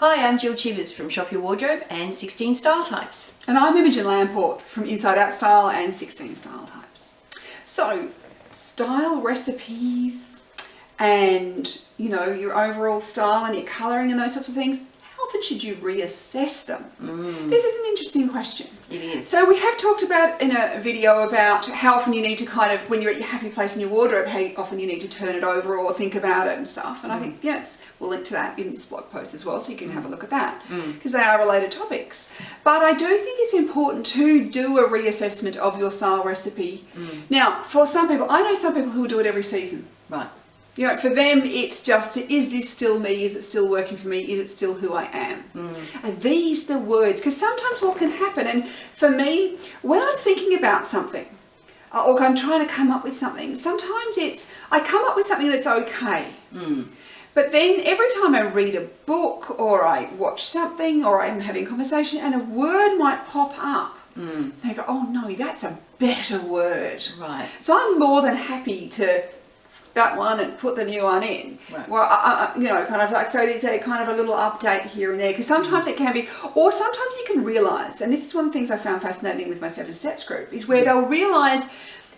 Hi, I'm Jill Chivers from Shop Your Wardrobe and 16 Style Types. And I'm Imogen Lamport from Inside Out Style and 16 Style Types. So, style recipes and, your overall style and your colouring and those sorts of things, how often should you reassess them? This is an interesting question. It is. So we have talked about in a video about how often you need to when you're at your happy place in your wardrobe, how often you need to turn it over or think about it and stuff. And I think, yes, we'll link to that in this blog post as well, so you can have a look at that, because they are related topics. But I do think it's important to do a reassessment of your style recipe. Now, for some people, I know some people who will do it every season. Right. For them, it's just, is this still me? Is it still working for me? Is it still who I am? Are these the words? Because sometimes what can happen, and for me, when I'm thinking about something, or I'm trying to come up with something, sometimes I come up with something that's okay. But then every time I read a book, or I watch something, or I'm having a conversation, and a word might pop up, and I go, oh no, that's a better word. Right. So I'm more than happy to that one and put the new one in. Right. Well, kind of like, so it's a kind of a little update here and there, because sometimes it can be, or sometimes you can realise, and this is one of the things I found fascinating with my 7 Steps group, is where they'll realise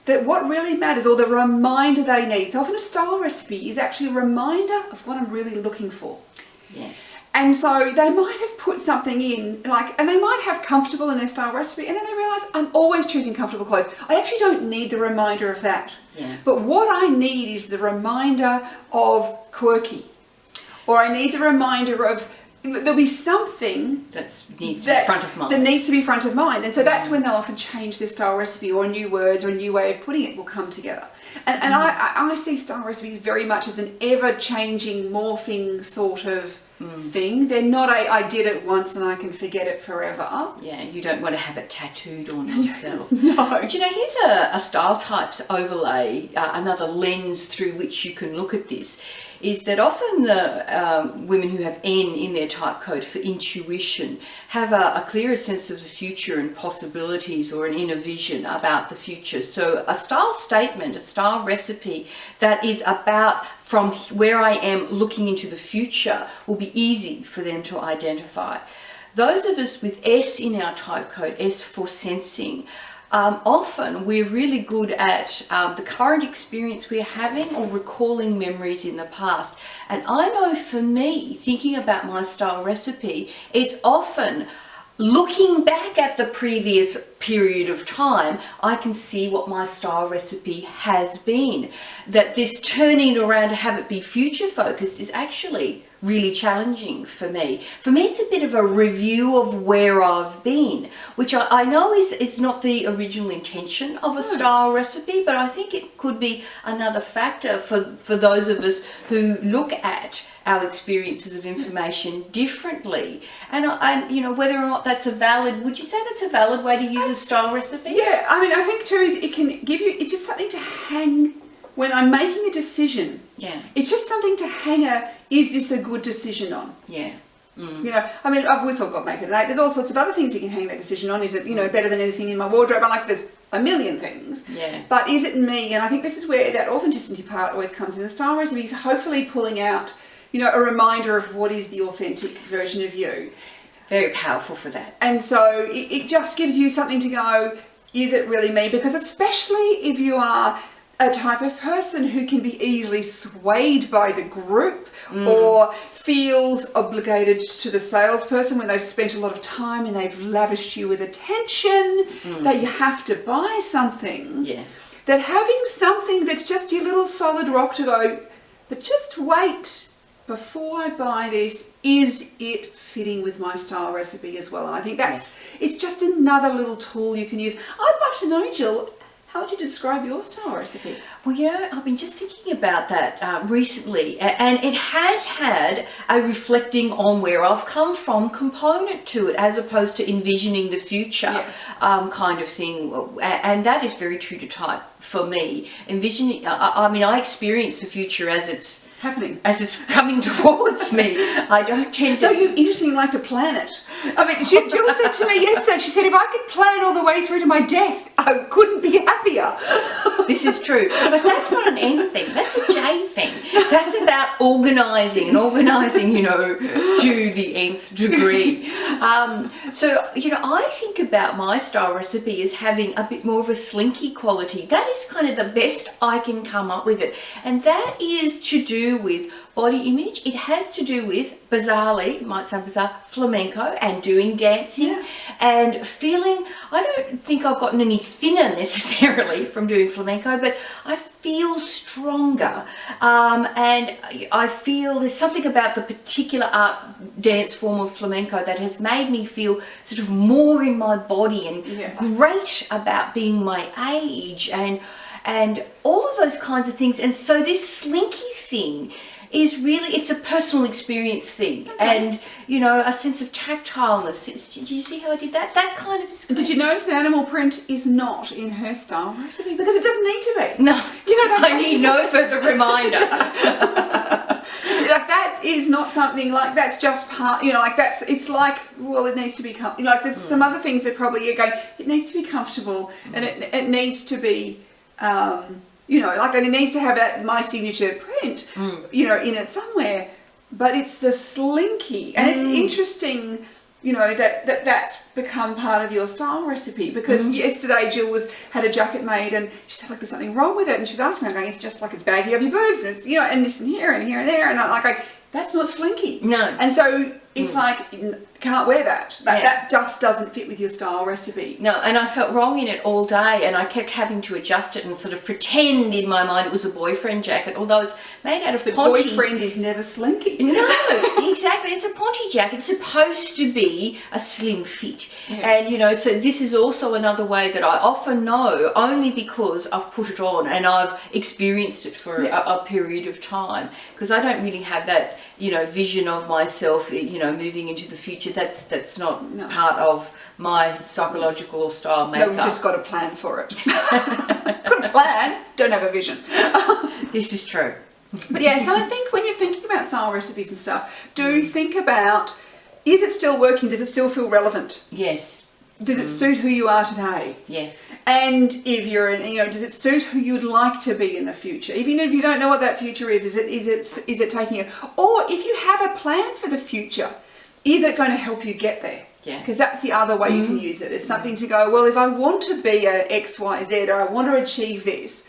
that what really matters, or the reminder they need. So often a style recipe is actually a reminder of what I'm really looking for. Yes. And so they might have put something in, and they might have comfortable in their style recipe, and then they realise, I'm always choosing comfortable clothes. I actually don't need the reminder of that. Yeah. But what I need is the reminder of quirky. Or I need the reminder of, there'll be something that needs to be front of mind. That needs to be front of mind. And so that's when they'll often change their style recipe, or new words or a new way of putting it will come together. And I see style recipes very much as an ever-changing, morphing sort of thing. They're not I did it once and I can forget it forever. Yeah, you don't want to have it tattooed on yourself. No. But here's a style types overlay, another lens through which you can look at this, is that often the women who have N in their type code for intuition have a clearer sense of the future and possibilities, or an inner vision about the future. So a style statement, a style recipe that is about from where I am looking into the future will be easy for them to identify. Those of us with S in our type code, S for sensing, often we're really good at the current experience we're having, or recalling memories in the past. And I know for me, thinking about my style recipe, it's often looking back at the previous period of time, I can see what my style recipe has been. That this turning around to have it be future focused is actually really challenging for me. For me, it's a bit of a review of where I've been, which I know is not the original intention of a style recipe, but I think it could be another factor for those of us who look at our experiences of information differently. And whether or not that's would you say that's a valid way to use a style recipe? Yeah, I think too is it can give you, it's just something to hang when I'm making a decision. Yeah. It's just something to hang is this a good decision on? Yeah. We've all got make it right. There's all sorts of other things you can hang that decision on. Is it, better than anything in my wardrobe? There's a million things. Yeah. But is it me? And I think this is where that authenticity part always comes in. The style recipes, hopefully pulling out, a reminder of what is the authentic version of you. Very powerful for that. And so it just gives you something to go, is it really me? Because especially if you are a type of person who can be easily swayed by the group, or feels obligated to the salesperson when they've spent a lot of time and they've lavished you with attention, that you have to buy something. Yeah. That having something that's just your little solid rock to go, but just wait, before I buy this, is it fitting with my style recipe as well? And I think it's just another little tool you can use. I'd love to know, Jill, how would you describe your style recipe? Well, I've been just thinking about that recently, and it has had a reflecting on where I've come from component to it, as opposed to envisioning the future kind of thing. And that is very true to type for me. Envisioning, I experience the future as it's happening. As it's coming towards me. I don't tend to... So you interestingly like to plan it. I mean, Jill said to me yesterday, she said, if I could plan all the way through to my death, I couldn't be happier. This is true. But that's not an N thing. That's a J thing. That's about organising, you know, to the nth degree. So, you know, I think about my style recipe as having a bit more of a slinky quality. That is kind of the best I can come up with it. And that is to do with body image. It has to do with, bizarrely, might sound bizarre, flamenco and doing dancing and feeling, I don't think I've gotten any thinner necessarily from doing flamenco, but I feel stronger and I feel there's something about the particular art dance form of flamenco that has made me feel sort of more in my body and great about being my age and all of those kinds of things. And so this slinky thing is really, it's a personal experience thing, and you know, a sense of tactileness. Did you see how I did that? That kind of is great. Did you notice the animal print is not in her style recipe? Because it doesn't need to be. No, you know, I need no further reminder. Like that is not something like that's just part, you know, like that's, it's like, well, it needs to be, like there's some other things that probably you're going, it needs to be comfortable and it needs to be, you know, like, and it needs to have that my signature print, you know, in it somewhere. But it's the slinky, and it's interesting, you know, that's become part of your style recipe. Because yesterday Jill had a jacket made, and she said, like, there's something wrong with it, and she was asking me, I'm going, it's just like it's baggy of your boobs, and it's, you know, and this and here and here and there, and I'm like, that's not slinky. No. And so it's like, you can't wear that. That just doesn't fit with your style recipe. No, and I felt wrong in it all day, and I kept having to adjust it and sort of pretend in my mind it was a boyfriend jacket, although it's made out of ponte. Boyfriend is never slinky. No, exactly. It's a ponte jacket. It's supposed to be a slim fit. Yes. And, you know, so this is also another way that I often know only because I've put it on and I've experienced it for a period of time, because I don't really have that, you know, vision of myself, you know, moving into the future. That's not part of my psychological or style makeup. No, we've just got a plan for it. Got a plan, don't have a vision. This is true. But yeah, so I think when you're thinking about style recipes and stuff, do think about, is it still working? Does it still feel relevant? Yes. Does it suit who you are today? Yes. And if you're, you know, does it suit who you'd like to be in the future? Even if you don't know what that future is it taking it? Or if you have a plan for the future, is it going to help you get there? Yeah. Because that's the other way you can use it. It's something to go, well, if I want to be a X, Y, Z, or I want to achieve this,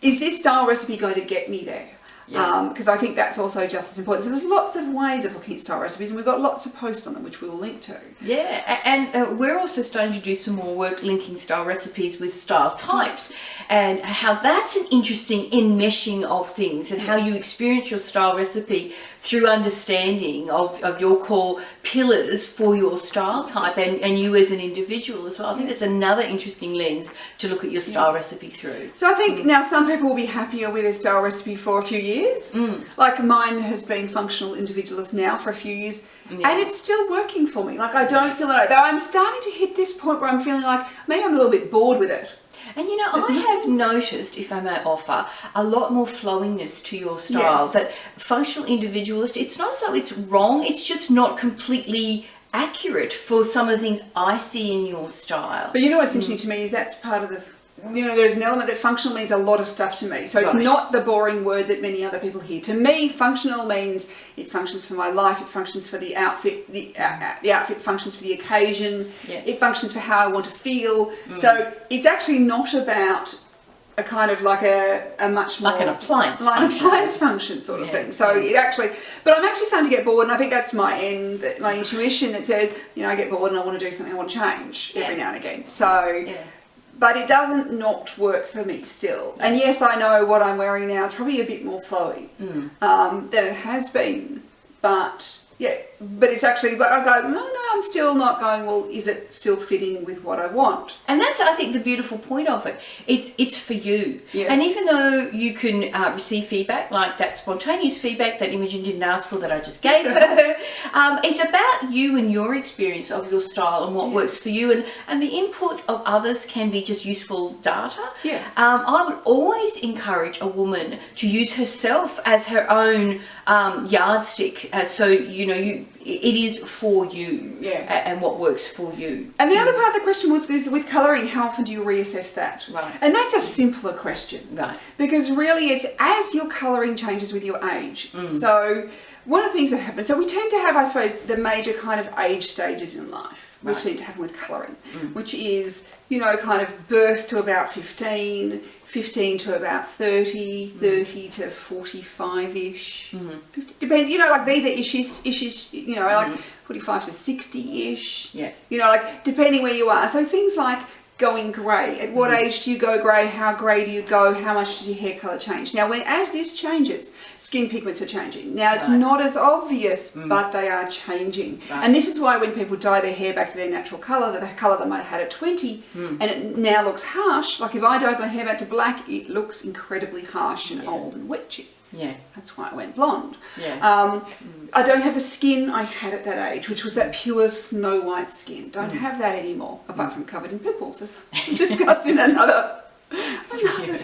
is this style recipe going to get me there? Because I think that's also just as important. So there's lots of ways of looking at style recipes, and we've got lots of posts on them which we will link to. Yeah, and we're also starting to do some more work linking style recipes with style types, and how that's an interesting enmeshing of things, and how you experience your style recipe through understanding of your core pillars for your style type and you as an individual as well. I think that's another interesting lens to look at your style recipe through. So I think now some people will be happier with their style recipe for a few years. Like mine has been functional individualist now for a few years, and it's still working for me. Like I don't feel like, though I'm starting to hit this point where I'm feeling like maybe I'm a little bit bored with it. And you know, I have noticed, if I may offer, a lot more flowiness to your style. Yes. That functional individualist, it's not as though it's wrong, it's just not completely accurate for some of the things I see in your style. But you know what's interesting to me is that's part of the, you know, there's an element that functional means a lot of stuff to me. So it's not the boring word that many other people hear. To me, functional means it functions for my life, it functions for the outfit, the outfit functions for the occasion, it functions for how I want to feel. So it's actually not about a kind of like a much more... Like an appliance like function. An appliance function sort of thing. So it actually... But I'm actually starting to get bored, and I think that's my end, my intuition that says, you know, I get bored and I want to do something, I want to change every now and again. So... But it doesn't not work for me still. And yes, I know what I'm wearing now is probably a bit more flowy than it has been. But yeah, but it's actually, but I go, no, I'm I'm still not going, well, is it still fitting with what I want? And that's, I think, the beautiful point of it. It's for you. Yes. And even though you can receive feedback, like that spontaneous feedback that Imogen didn't ask for that I just gave her, it's about you and your experience of your style and what works for you. And the input of others can be just useful data. Yes. I would always encourage a woman to use herself as her own yardstick. So, you know, it is for you. Yes. And what works for you. And the other part of the question was, is with colouring, how often do you reassess that? Right. And that's a simpler question. Right. Because really it's as your colouring changes with your age. So one of the things that happens, so we tend to have, I suppose, the major kind of age stages in life, which seem to happen with colouring, which is, you know, kind of birth to about 15, 15 to about 30, 30 to 45-ish. Depends, you know, like these are issues, you know, like 45 to 60-ish. Yeah. You know, like depending where you are. So things like going grey. At what age do you go grey? How grey do you go? How much does your hair colour change? Now, as this changes, skin pigments are changing. Now, it's not as obvious, but they are changing. Right. And this is why when people dye their hair back to their natural colour, the colour they might have had at 20, and it now looks harsh, like if I dyed my hair back to black, it looks incredibly harsh and old and witchy. Yeah. That's why I went blonde. Yeah. I don't have the skin I had at that age, which was that pure snow white skin. Don't have that anymore, apart from covered in pimples, as we discussed in another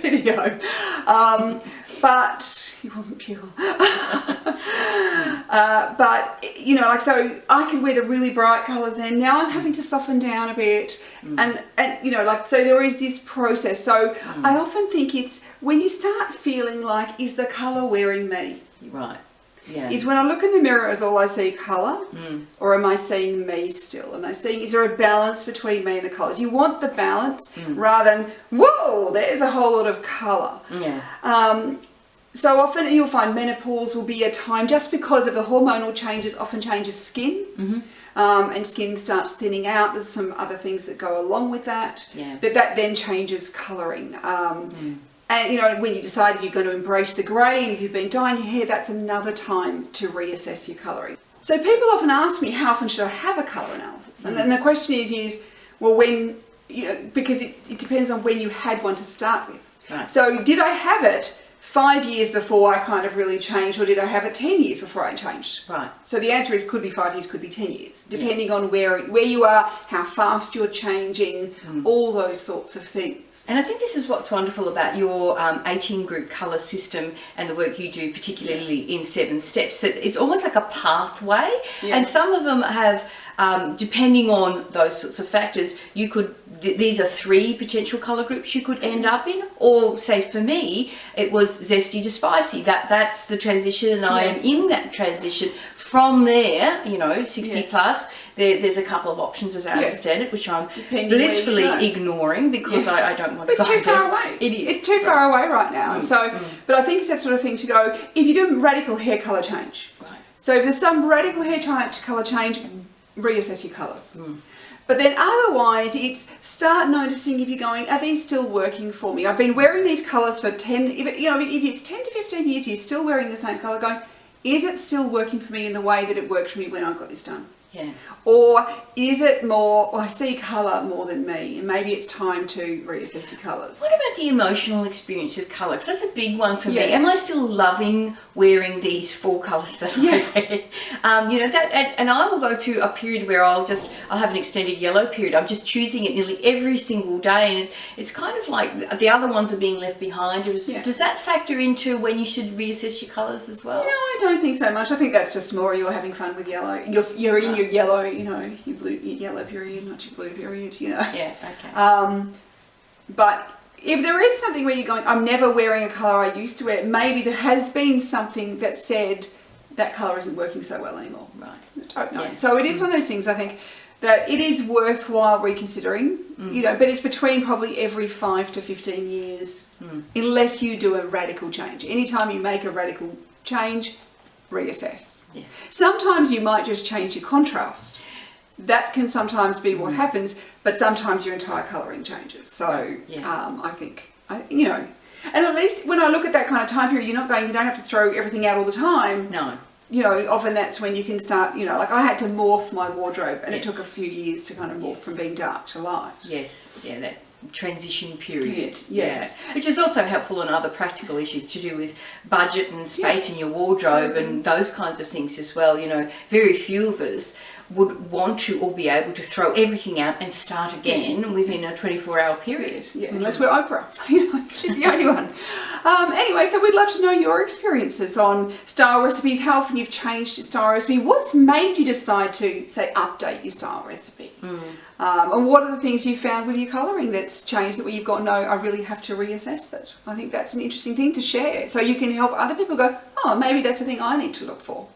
video. But it wasn't pure. But, you know, like, so I could wear the really bright colours then. Now I'm having to soften down a bit. And you know, like, so there is this process. So I often think it's when you start feeling like, is the colour wearing me? Right. Yeah. Is when I look in the mirror, is all I see colour? Or am I seeing me still? Am I seeing, is there a balance between me and the colours? You want the balance rather than, whoa, there's a whole lot of colour. Yeah. So often you'll find menopause will be a time, just because of the hormonal changes, often changes skin. And skin starts thinning out. There's some other things that go along with that. Yeah. But that then changes colouring. And, you know, when you decide if you're going to embrace the grey and if you've been dyeing your hair, that's another time to reassess your colouring. So people often ask me, how often should I have a colour analysis? And then the question is, well, when, you know, because it depends on when you had one to start with. Right. So did I have it 5 years before I kind of really changed, or did I have it 10 years before I changed? Right. So the answer is could be 5 years, could be 10 years, depending on where you are, how fast you're changing, all those sorts of things. And I think this is what's wonderful about your 18-group colour system and the work you do, particularly in 7 steps, that it's almost like a pathway. Yes. And some of them have, depending on those sorts of factors, you could, these are 3 potential colour groups you could end up in, or say for me, it was zesty to spicy. That's the transition, and I am in that transition. From there, you know, 60 plus, there's a couple of options as I understand it, which I'm blissfully ignoring because I don't want to go there. It's too far away. It is. It's too far away right now. And so, but I think it's that sort of thing to go, if you do radical hair colour change. Right. So if there's some radical hair colour change, reassess your colours. But then otherwise, it's start noticing if you're going, are these still working for me? I've been wearing these colours for 10, if it's 10 to 15 years, you're still wearing the same colour, going, is it still working for me in the way that it worked for me when I got this done? Yeah. Or is it more, I see colour more than me, and maybe it's time to reassess your colours. What about the emotional experience with colour? Because that's a big one for me. Yes. Am I still loving wearing these 4 colours that I wear? You know, that, and I will go through a period where I'll have an extended yellow period. I'm just choosing it nearly every single day, and it's kind of like the other ones are being left behind. Does that factor into when you should reassess your colours as well? No, I don't think so much. I think that's just more you're having fun with yellow. You're in your yellow, you know, your yellow period, not your blue period, you know. Yeah, okay. But if there is something where you're going, I'm never wearing a colour I used to wear, maybe there has been something that said that colour isn't working so well anymore. Right. I don't know. Yeah. So it is one of those things, I think, that it is worthwhile reconsidering, you know, but it's between probably every 5 to 15 years, unless you do a radical change. Anytime you make a radical change, reassess. Yeah. Sometimes you might just change your contrast. That can sometimes be what happens, but sometimes your entire colouring changes. So I think, you know, and at least when I look at that kind of time period, you're not going, you don't have to throw everything out all the time. No. you know, often that's when you can start, you know, like I had to morph my wardrobe, and it Yes. took a few years to kind of morph from being dark to light. Yes, yeah, that transition period. Yes. Yeah. Which is also helpful on other practical issues to do with budget and space in your wardrobe and those kinds of things as well. You know, very few of us would want to or be able to throw everything out and start again within a 24-hour period. Yeah, unless we're Oprah. You know, she's the only one. Anyway, so we'd love to know your experiences on style recipes, how often you've changed your style recipe, what's made you decide to, say, update your style recipe, and what are the things you found with your colouring that's changed that where you've got, no, I really have to reassess that. I think that's an interesting thing to share, so you can help other people go, oh, maybe that's the thing I need to look for.